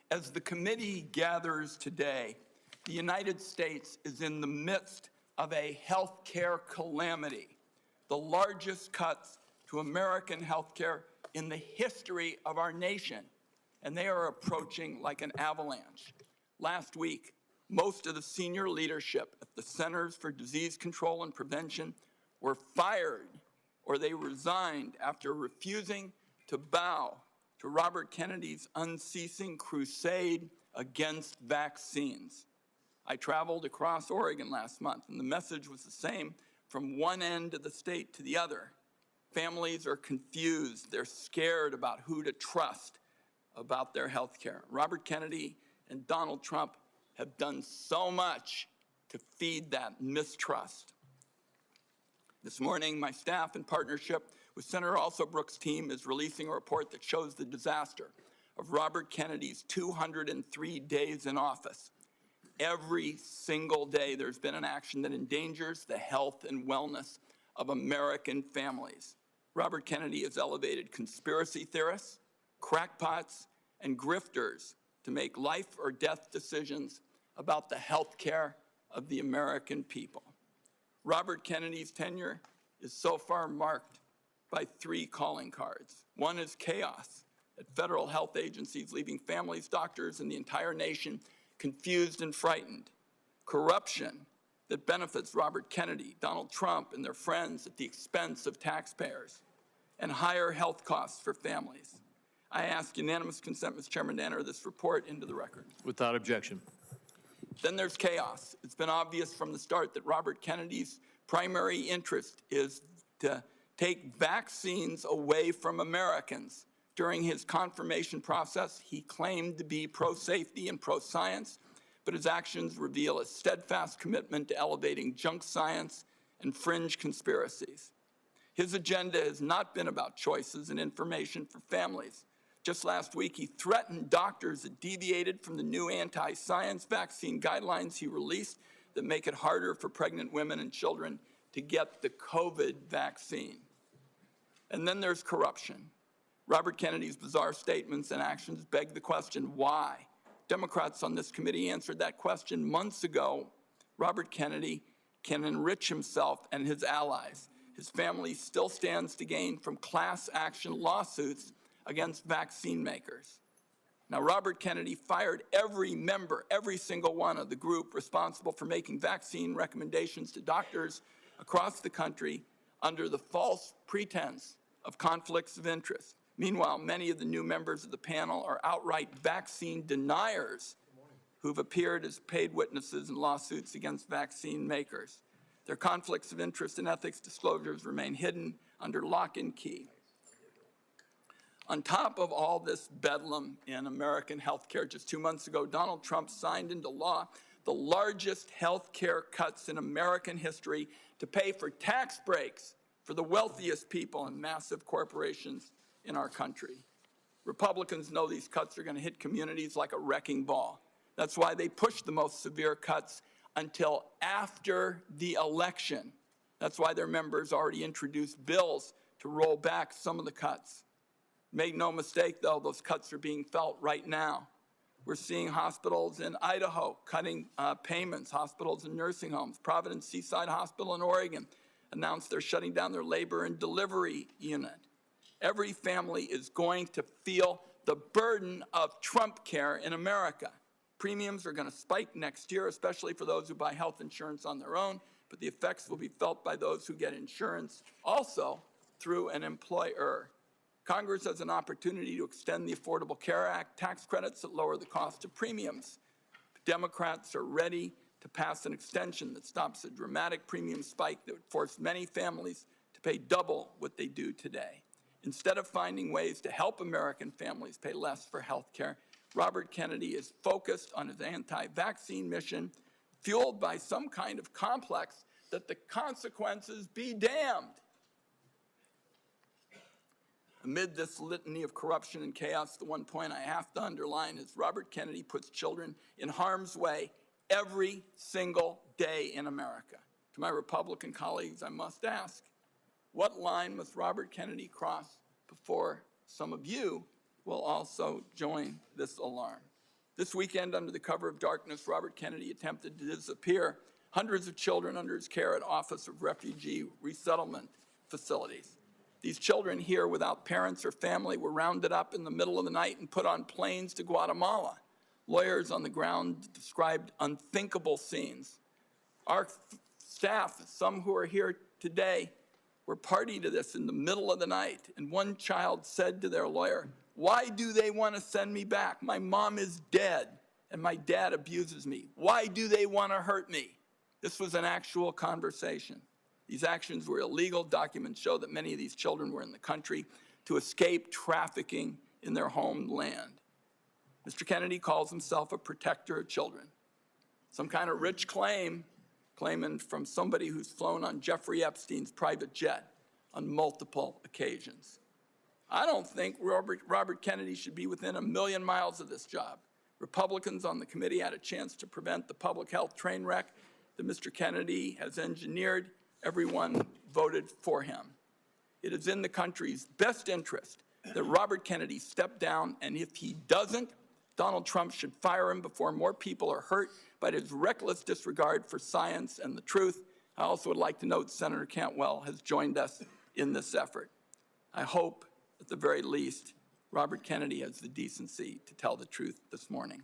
As the committee gathers today, the United States is in the midst of a health care calamity, the largest cuts to American health care in the history of our nation, and they are approaching like an avalanche. Last week, most of the senior leadership at the Centers for Disease Control and Prevention were fired or they resigned after refusing to bow to Robert Kennedy's unceasing crusade against vaccines. I traveled across Oregon last month, and the message was the same from one end of the state to the other. Families are confused. They're scared about who to trust about their health care. Robert Kennedy and Donald Trump have done so much to feed that mistrust. This morning, my staff, in partnership with Senator Alsobrooks' team, is releasing a report that shows the disaster of Robert Kennedy's 203 days in office. Every single day, there's been an action that endangers the health and wellness of American families. Robert Kennedy has elevated conspiracy theorists, crackpots, and grifters to make life or death decisions about the health care of the American people. Robert Kennedy's tenure is so far marked by 3 calling cards. One is chaos at federal health agencies, leaving families, doctors, and the entire nation confused and frightened. Corruption that benefits Robert Kennedy, Donald Trump, and their friends at the expense of taxpayers. And higher health costs for families. I ask unanimous consent, Mr. Chairman, to enter this report into the record. Without objection. Then there's chaos. It's been obvious from the start that Robert Kennedy's primary interest is to take vaccines away from Americans. During his confirmation process, he claimed to be pro-safety and pro-science, but his actions reveal a steadfast commitment to elevating junk science and fringe conspiracies. His agenda has not been about choices and information for families. Just last week, he threatened doctors that deviated from the new anti-science vaccine guidelines he released that make it harder for pregnant women and children to get the COVID vaccine. And then there's corruption. Robert Kennedy's bizarre statements and actions beg the question, why? Democrats on this committee answered that question months ago. Robert Kennedy can enrich himself and his allies. His family still stands to gain from class action lawsuits against vaccine makers. Now, Robert Kennedy fired every member, every single one of the group responsible for making vaccine recommendations to doctors across the country under the false pretense of conflicts of interest. Meanwhile, many of the new members of the panel are outright vaccine deniers who've appeared as paid witnesses in lawsuits against vaccine makers. Their conflicts of interest and ethics disclosures remain hidden under lock and key. On top of all this bedlam in American health care, just 2 months ago, Donald Trump signed into law the largest health care cuts in American history to pay for tax breaks for the wealthiest people and massive corporations in our country. Republicans know these cuts are going to hit communities like a wrecking ball. That's why they pushed the most severe cuts until after the election. That's why their members already introduced bills to roll back some of the cuts. Make no mistake, though, those cuts are being felt right now. We're seeing hospitals in Idaho cutting payments, hospitals and nursing homes. Providence Seaside Hospital in Oregon announced they're shutting down their labor and delivery unit. Every family is going to feel the burden of Trump care in America. Premiums are going to spike next year, especially for those who buy health insurance on their own, but the effects will be felt by those who get insurance also through an employer. Congress has an opportunity to extend the Affordable Care Act tax credits that lower the cost of premiums. Democrats are ready to pass an extension that stops a dramatic premium spike that would force many families to pay double what they do today. Instead of finding ways to help American families pay less for health care, Robert Kennedy is focused on his anti-vaccine mission, fueled by some kind of complex that the consequences be damned. Amid this litany of corruption and chaos, the one point I have to underline is Robert Kennedy puts children in harm's way every single day in America. To my Republican colleagues, I must ask, what line must Robert Kennedy cross before some of you will also join this alarm? This weekend, under the cover of darkness, Robert Kennedy attempted to disappear hundreds of children under his care at Office of Refugee Resettlement facilities. These children here without parents or family were rounded up in the middle of the night and put on planes to Guatemala. Lawyers on the ground described unthinkable scenes. Our staff, some who are here today, were party to this in the middle of the night. And one child said to their lawyer, "Why do they want to send me back? My mom is dead and my dad abuses me. Why do they want to hurt me?" This was an actual conversation. These actions were illegal. Documents show that many of these children were in the country to escape trafficking in their homeland. Mr. Kennedy calls himself a protector of children. Some kind of rich claiming from somebody who's flown on Jeffrey Epstein's private jet on multiple occasions. I don't think Robert Kennedy should be within a million miles of this job. Republicans on the committee had a chance to prevent the public health train wreck that Mr. Kennedy has engineered. Everyone voted for him. It is in the country's best interest that Robert Kennedy step down, and if he doesn't, Donald Trump should fire him before more people are hurt by his reckless disregard for science and the truth. I also would like to note Senator Cantwell has joined us in this effort. I hope, at the very least, Robert Kennedy has the decency to tell the truth this morning.